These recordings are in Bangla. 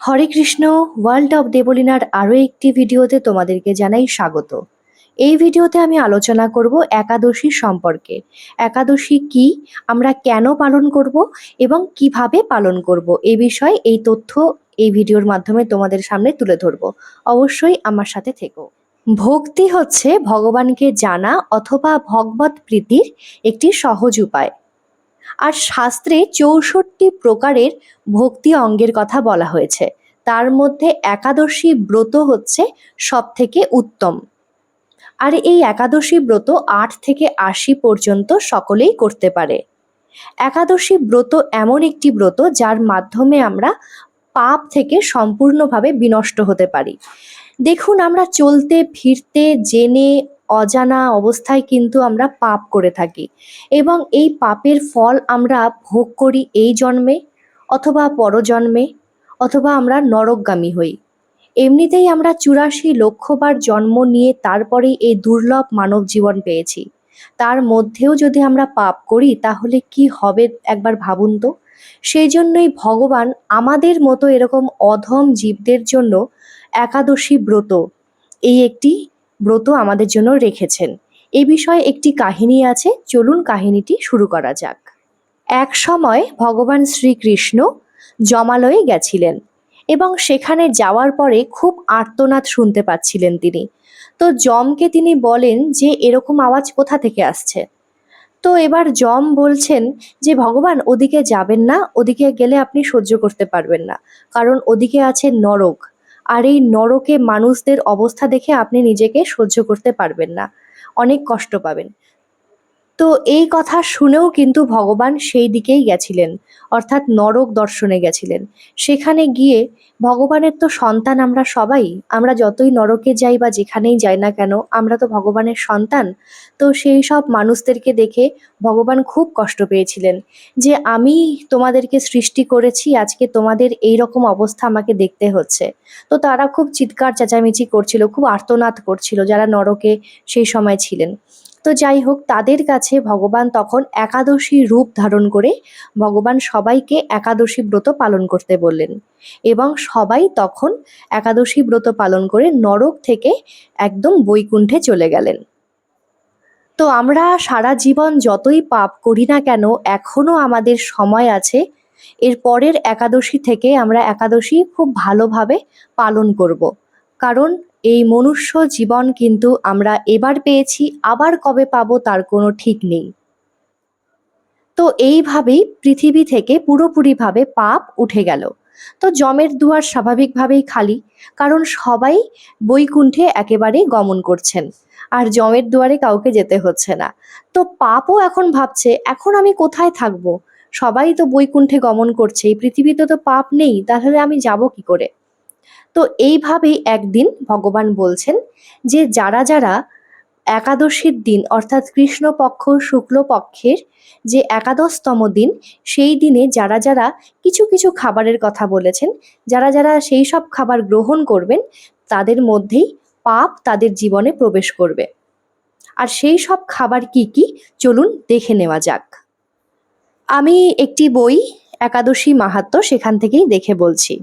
হরে কৃষ্ণ। ওয়ার্ল্ড অফ দেবলীনার আরও একটি ভিডিওতে তোমাদেরকে জানাই স্বাগত। এই ভিডিওতে আমি আলোচনা করব একাদশী সম্পর্কে। একাদশী কি, আমরা কেন পালন করব এবং কিভাবে পালন করব, এই বিষয়ে এই তথ্য এই ভিডিওর মাধ্যমে তোমাদের সামনে তুলে ধরব। অবশ্যই আমার সাথে থেকো। ভক্তি হচ্ছে ভগবানকে জানা অথবা ভগবত প্রীতির একটি সহজ উপায়। আর শাস্ত্রে ৬৪ প্রকারের ভক্তি অঙ্গের কথা বলা হয়েছে। তার মধ্যে একাদশী ব্রত হচ্ছে সব থেকে উত্তম। আর এই একাদশী ব্রত ৮ থেকে ৮০ পর্যন্ত সকলেই করতে পারে। একাদশী ব্রত এমন একটি ব্রত যার মাধ্যমে আমরা পাপ থেকে সম্পূর্ণভাবে বিনষ্ট হতে পারি। দেখুন, আমরা চলতে ফিরতে জেনে অজানা অবস্থায় কিন্তু আমরা পাপ করে থাকি এবং এই পাপের ফল আমরা ভোগ করি এই জন্মে অথবা পরজন্মে, অথবা আমরা নরকগামী হই। এমনিতেই আমরা ৮৪ লক্ষবার জন্ম নিয়ে তারপরেই এই দুর্লভ মানব জীবন পেয়েছি। তার মধ্যেও যদি আমরা পাপ করি তাহলে কি হবে একবার ভাবুন তো। সেই জন্যই ভগবান আমাদের মতো এরকম অধম জীবদের জন্য একাদশী ব্রত, এই একটি ব্রত আমাদের জন্য রেখেছেন। এই বিষয়ে একটি কাহিনী আছে, চলুন কাহিনীটি শুরু করা যাক। এক সময় ভগবান শ্রীকৃষ্ণ জমালয়ে গেছিলেন এবং সেখানে যাওয়ার পরে খুব আর্তনাদ শুনতে পাচ্ছিলেন তিনি। তো যমকে তিনি বলেন যে এরকম আওয়াজ কোথা থেকে আসছে। তো এবার যম বলছেন যে ভগবান ওদিকে যাবেন না, ওদিকে গেলে আপনি সহ্য করতে পারবেন না, কারণ ওদিকে আছে নরক। আর এই নরকে মানুষদের অবস্থা দেখে আপনি নিজেকে সহ্য করতে পারবেন না, অনেক কষ্ট পাবেন। তো এই কথা শুনেও কিন্তু ভগবান সেই দিকেই গেছিলেন, অর্থাৎ নরক দর্শনে গেছিলেন। সেখানে গিয়ে ভগবানের তো সন্তান আমরা সবাই, আমরা যতই নরকে যাই বা যেখানেই যাই না কেন আমরা তো ভগবানের সন্তান। তো সেই সব মানুষদেরকে দেখে ভগবান খুব কষ্ট পেয়েছিলেন যে আমি তোমাদেরকে সৃষ্টি করেছি, আজকে তোমাদের এই রকম অবস্থা আমাকে দেখতে হচ্ছে। তো তারা খুব চিৎকার চেঁচামেচি করছিল, খুব আর্তনাদ করছিল যারা নরকে সেই সময় ছিলেন। তো যাই হোক, তাদের কাছে ভগবান তখন একাদশী রূপ ধারণ করে ভগবান সবাইকে একাদশী ব্রত পালন করতে বললেন এবং সবাই তখন একাদশী ব্রত পালন করে নরক থেকে একদম বৈকুণ্ঠে চলে গেলেন। তো আমরা সারা জীবন যতই পাপ করি না কেন এখনো আমাদের সময় আছে। এর পরের একাদশী থেকে আমরা একাদশী খুব ভালোভাবে পালন করব, কারণ এই মনুষ্য জীবন কিন্তু আমরা এবার পেয়েছি, আবার কবে পাবো তার কোনো ঠিক নেই। তো এইভাবেই পৃথিবী থেকে পুরোপুরিভাবে পাপ উঠে গেল। তো যমের দুয়ার স্বাভাবিকভাবেই খালি, কারণ সবাই বৈকুণ্ঠে একেবারেই গমন করছেন আর যমের দুয়ারে কাউকে যেতে হচ্ছে না। তো পাপও এখন ভাবছে এখন আমি কোথায় থাকবো, সবাই তো বৈকুণ্ঠে গমন করছে, এই পৃথিবীতে তো পাপ নেই, তাহলে আমি যাব কি করে। তো এইভাবেই একদিন ভগবান বলছেন যে যারা যারা একাদশীর দিন অর্থাৎ কৃষ্ণপক্ষ শুক্লপক্ষের যে একাদশতম দিন, সেই দিনে যারা যারা কিছু কিছু খাবারের কথা বলেছেন, যারা যারা সেই সব খাবার গ্রহণ করবেন তাদের মধ্যেই পাপ তাদের জীবনে প্রবেশ করবে। আর সেই সব খাবার কি কি, চলুন দেখে নেওয়া যাক। আমি একটি বই, একাদশী মাহাত্ম্য, সেখান থেকেই দেখে বলছি।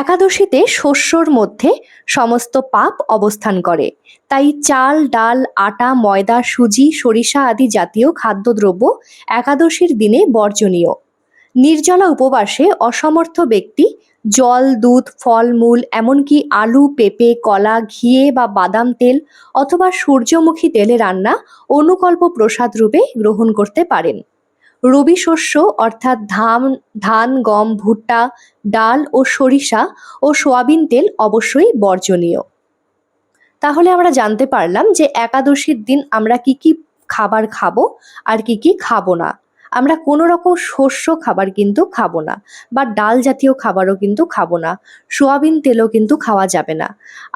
একাদশীতে শস্যর মধ্যে সমস্ত পাপ অবস্থান করে, তাই চাল ডাল আটা ময়দা সুজি সরিষা আদি জাতীয় খাদ্যদ্রব্য একাদশীর দিনে বর্জনীয়। নির্জলা উপবাসে অসমর্থ ব্যক্তি জল দুধ ফলমূল এমনকি আলু পেঁপে কলা ঘিয়ে বা বাদাম তেল অথবা সূর্যমুখী তেলে রান্না অনুকল্প প্রসাদ রূপে গ্রহণ করতে পারেন। রবি শস্য অর্থাৎ ধান ধান গম ভুট্টা ডাল ও সরিষা ও সোয়াবিন তেল অবশ্যই বর্জনীয়। তাহলে আমরা জানতে পারলাম যে একাদশীর দিন আমরা কি কি খাবার খাবো আর কি কি খাবো না। আমরা কোনো রকম শস্য খাবার কিন্তু খাবো না, বা ডাল জাতীয় খাবারও কিন্তু খাবো না, সোয়াবিন তেলও কিন্তু খাওয়া যাবে না।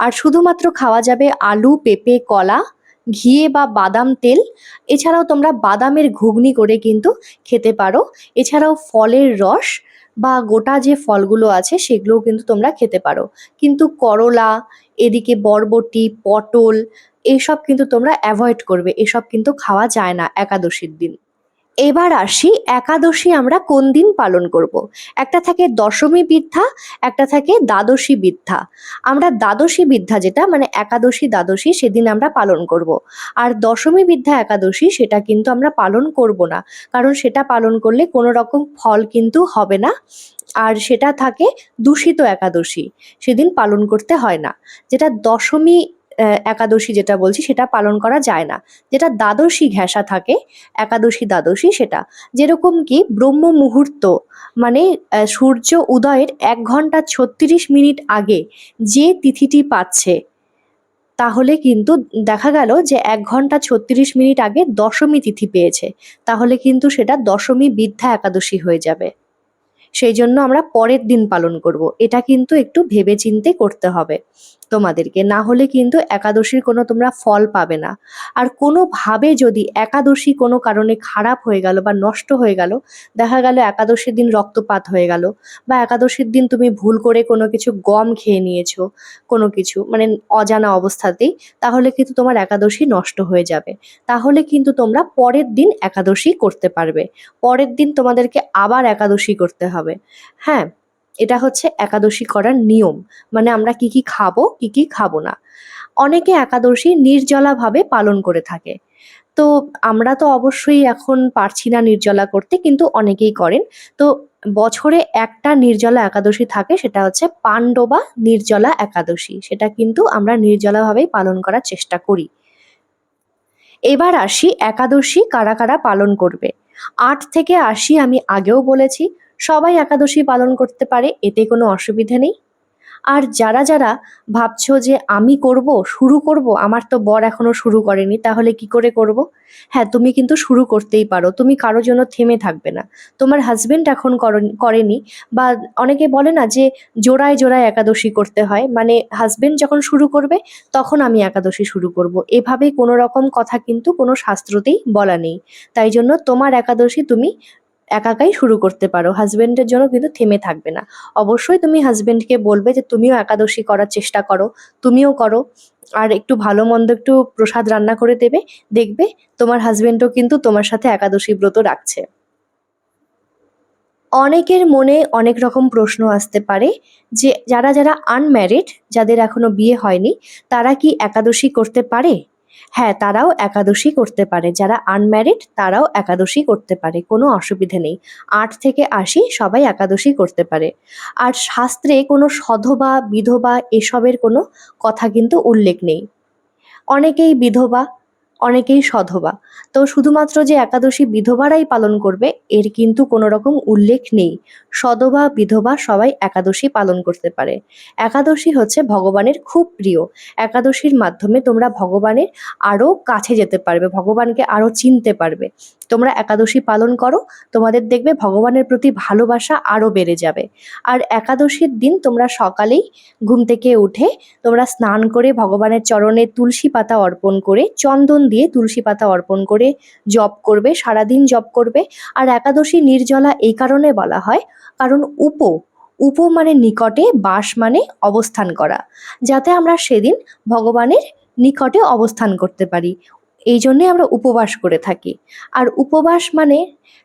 আর শুধুমাত্র খাওয়া যাবে আলু পেঁপে কলা ঘিয়ে বা বাদাম তেল। এছাড়াও তোমরা বাদামের ঘুগনি করে কিন্তু খেতে পারো। এছাড়াও ফলের রস বা গোটা যে ফলগুলো আছে সেগুলোও কিন্তু তোমরা খেতে পারো। কিন্তু করলা, এদিকে বরবটি পটল, এসব কিন্তু তোমরা অ্যাভয়েড করবে, এসব কিন্তু খাওয়া যায় না একাদশীর দিন। এবার আসি একাদশী আমরা কোন দিন পালন করব। একটা থাকে দশমী বিদ্যা, একটা থাকে দ্বাদশী বিদ্যা। আমরা দ্বাদশী বিদ্যা যেটা মানে একাদশী দ্বাদশী সেদিন আমরা পালন করব। আর দশমী বিদ্যা একাদশী সেটা কিন্তু আমরা পালন করব না, কারণ সেটা পালন করলে কোনো রকম ফল কিন্তু হবে না। আর সেটা থাকে দূষিত একাদশী, সেদিন পালন করতে হয় না। যেটা দশমী একাদশী যেটা বলছি সেটা পালন করা যায় না। যেটা দ্বাদশী ঘেঁষা থাকে একাদশী দ্বাদশী সেটা, যেরকম কি ব্রহ্ম মুহূর্ত মানে সূর্য উদয়ের 1 ঘন্টা 36 মিনিট আগে যে তিথিটি পাচ্ছে, তাহলে কিন্তু দেখা গেল যে 1 ঘন্টা 36 মিনিট আগে দশমী তিথি পেয়েছে, তাহলে কিন্তু সেটা দশমী বিদ্যা একাদশী হয়ে যাবে। সেই জন্য আমরা পরের দিন পালন করব। এটা কিন্তু একটু ভেবেচিন্তে করতে হবে তোমাদেরকে, না হলে কিন্তু একাদশীর কোনো তোমরা ফল পাবে না। আর কোনোভাবে যদি একাদশী কোনো কারণে খারাপ হয়ে গেল বা নষ্ট হয়ে গেল, দেখা গেল একাদশীর দিন রক্তপাত হয়ে গেল, বা একাদশীর দিন তুমি ভুল করে কোনো কিছু গম খেয়ে নিয়েছো, কোনো কিছু মানে অজানা অবস্থাতেই, তাহলে কিন্তু তোমার একাদশী নষ্ট হয়ে যাবে। তাহলে কিন্তু তোমরা পরের দিন একাদশী করতে পারবে, পরের দিন তোমাদেরকে আবার একাদশী করতে হবে। হ্যাঁ, এটা হচ্ছে একাদশী করার নিয়ম, মানে আমরা কি কি খাবো কি কি খাবো না। অনেকে একাদশী নির্জলাভাবে পালন করে থাকে। তো আমরা তো অবশ্যই এখন পারছি না নির্জলা করতে, কিন্তু অনেকেই করেন। তো বছরে একটা নির্জলা একাদশী থাকে, সেটা হচ্ছে পাণ্ডবা নির্জলা একাদশী। সেটা কিন্তু আমরা নির্জলাভাবেই পালন করার চেষ্টা করি। এবার আসি একাদশী কারা কারা পালন করবে। 8 থেকে 80 আমি আগেও বলেছি, সবাই একাদশী পালন করতে পারে, এতে কোনো অসুবিধে নেই। আর যারা যারা ভাবছো যে আমি করব, শুরু করব, আমার তো বর এখনো শুরু করেনি, তাহলে কি করে করব? হ্যাঁ, তুমি কিন্তু শুরু করতেই পারো, তুমি কারো জন্য থেমে থাকবে না। তোমার হাজবেন্ড এখন করেনি, বা অনেকে বলে না যে জোড়ায় জোড়ায় একাদশী করতে হয়, মানে হাজবেন্ড যখন শুরু করবে তখন আমি একাদশী শুরু করব, এভাবে কোনো রকম কথা কিন্তু কোনো শাস্ত্রতেই বলা নেই। তাই জন্য তোমার একাদশী তুমি একাকাই শুরু করতে পারো, হাজবেন্ডের জন্য কিন্তু থেমে থাকবে না। অবশ্যই তুমি হাজবেন্ডকে বলবে যে তুমিও একাদশী করার চেষ্টা করো, তুমিও করো। আর একটু ভালো মন্দ একটু প্রসাদ রান্না করে দেবে, দেখবে তোমার হাজবেন্ডও কিন্তু তোমার সাথে একাদশী ব্রত রাখছে। অনেকের মনে অনেক রকম প্রশ্ন আসতে পারে যে যারা যারা আনম্যারিড, যাদের এখনো বিয়ে হয়নি, তারা কি একাদশী করতে পারে? হ্যাঁ, তারাও একাদশী করতে পারে, যারা আনম্যারিড তারাও একাদশী করতে পারে, কোনো অসুবিধে নেই। 8 থেকে 80 সবাই একাদশী করতে পারে। আর শাস্ত্রে কোনো সধবা বিধবা এসবের কোনো কথা কিন্তু উল্লেখ নেই। অনেকেই বিধবা, অনেকেই সধবা। তো শুধুমাত্র যে একাদশী বিধবারাই পালন করবে এর কিন্তু কোনো রকম উল্লেখ নেই। সধবা বিধবা সবাই একাদশী পালন করতে পারে। একাদশী হচ্ছে ভগবানের খুব প্রিয়। একাদশীর মাধ্যমে তোমরা ভগবানের আরও কাছে যেতে পারবে, ভগবানকে আরও চিনতে পারবে। তোমরা একাদশী পালন করো, তোমাদের দেখবে ভগবানের প্রতি ভালোবাসা আরও বেড়ে যাবে। আর একাদশীর দিন তোমরা সকালেই ঘুম থেকে উঠে তোমরা স্নান করে ভগবানের চরণে তুলসী পাতা অর্পণ করে, চন্দন দিয়ে তুলসী পাতা অর্পণ করে জপ করবে, সারাদিন জপ করবে। আর একাদশী নির্জলা এই কারণে বলা হয়, কারণ উপ মানে নিকটে, বাস মানে অবস্থান করা, যাতে আমরা সেদিন ভগবানের নিকটে অবস্থান করতে পারি, এই জন্যে আমরা উপবাস করে থাকি। আর উপবাস মানে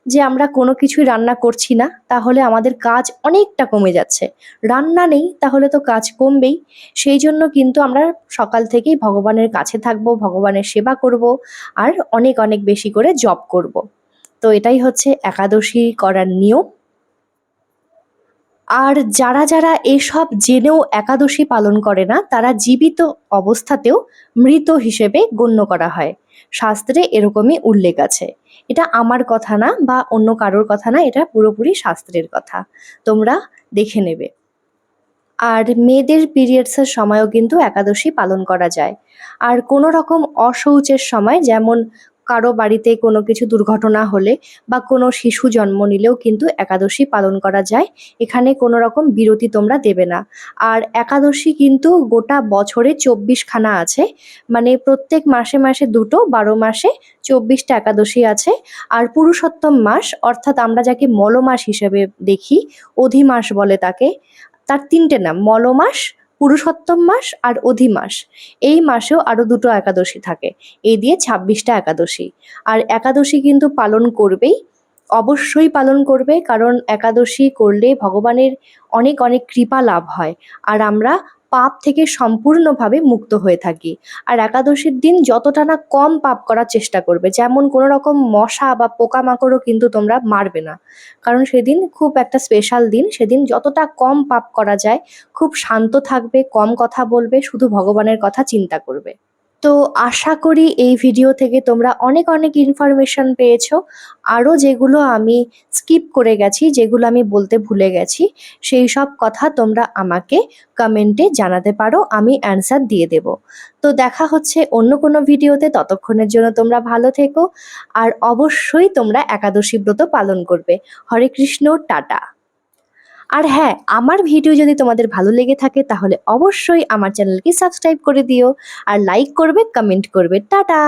যে আমরা কোনো কিছুই রান্না করছি না, তাহলে আমাদের কাজ অনেকটা কমে যাচ্ছে। রান্না নেই তাহলে তো কাজ কমবেই। সেই জন্য কিন্তু আমরা সকাল থেকেই ভগবানের কাছে থাকবো, ভগবানের সেবা করব, আর অনেক অনেক বেশি করে জপ করব। তো এটাই হচ্ছে একাদশী করার নিয়ম। আর যারা যারা এসব জেনেও একাদশী পালন করে না, তারা জীবিত অবস্থাতেও মৃত হিসেবে গণ্য করা হয়। শাস্ত্রে এরকমই উল্লেখ আছে। এটা আমার কথা না বা অন্য কারোর কথা না, এটা পুরোপুরি শাস্ত্রের কথা, তোমরা দেখে নেবে। আর মেয়েদের পিরিয়ডসের সময়ও কিন্তু একাদশী পালন করা যায়। আর কোনো রকম অশৌচের সময়, যেমন কারো বাড়িতে কোনো কিছু দুর্ঘটনা হলে বা কোনো শিশু জন্ম নিলেও কিন্তু একাদশী পালন করা যায়। এখানে কোনো রকম বিরতি তোমরা দেবে না। আর একাদশী কিন্তু গোটা বছরে 24 খানা আছে, মানে প্রত্যেক মাসে মাসে দুটো, 12 মাসে 24টা একাদশী আছে। আর পুরুষোত্তম মাস, অর্থাৎ আমরা যাকে মল মাস হিসেবে দেখি, অধি মাস বলে তাকে, তার 3টে নাম: মল মাস, পুরুষোত্তম মাস আর অধি মাস, এই মাসেও আরও দুটো একাদশী থাকে, এই দিয়ে 26টা একাদশী। আর একাদশী কিন্তু পালন করবেই, অবশ্যই পালন করবে, কারণ একাদশী করলে ভগবানের অনেক অনেক কৃপা লাভ হয় আর আমরা পাপ থেকে সম্পূর্ণভাবে মুক্ত হয়ে থাকি। আর একাদশীর দিন যতটা না কম পাপ করার চেষ্টা করবে, যেমন কোনো রকম মশা বা পোকামাকড়ও কিন্তু তোমরা মারবে না, কারণ সেদিন খুব একটা স্পেশাল দিন। সেদিন যতটা কম পাপ করা যায়, খুব শান্ত থাকবে, কম কথা বলবে, শুধু ভগবানের কথা চিন্তা করবে। তো আশা করি এই ভিডিও থেকে তোমরা অনেক অনেক ইনফরমেশন পেয়েছো। আরও যেগুলো আমি স্কিপ করে গেছি, যেগুলো আমি বলতে ভুলে গেছি, সেই সব কথা তোমরা আমাকে কমেন্টে জানাতে পারো, আমি অ্যান্সার দিয়ে দেব। তো দেখা হচ্ছে অন্য কোনো ভিডিওতে, ততক্ষণের জন্য তোমরা ভালো থেকো আর অবশ্যই তোমরা একাদশী ব্রত পালন করবে। হরে কৃষ্ণ, টাটা। আর হ্যাঁ, আমার ভিডিও যদি তোমাদের ভালো লেগে থাকে তাহলে অবশ্যই আমার চ্যানেলকে সাবস্ক্রাইব করে দিও আর লাইক করবে, কমেন্ট করবে। টাটা।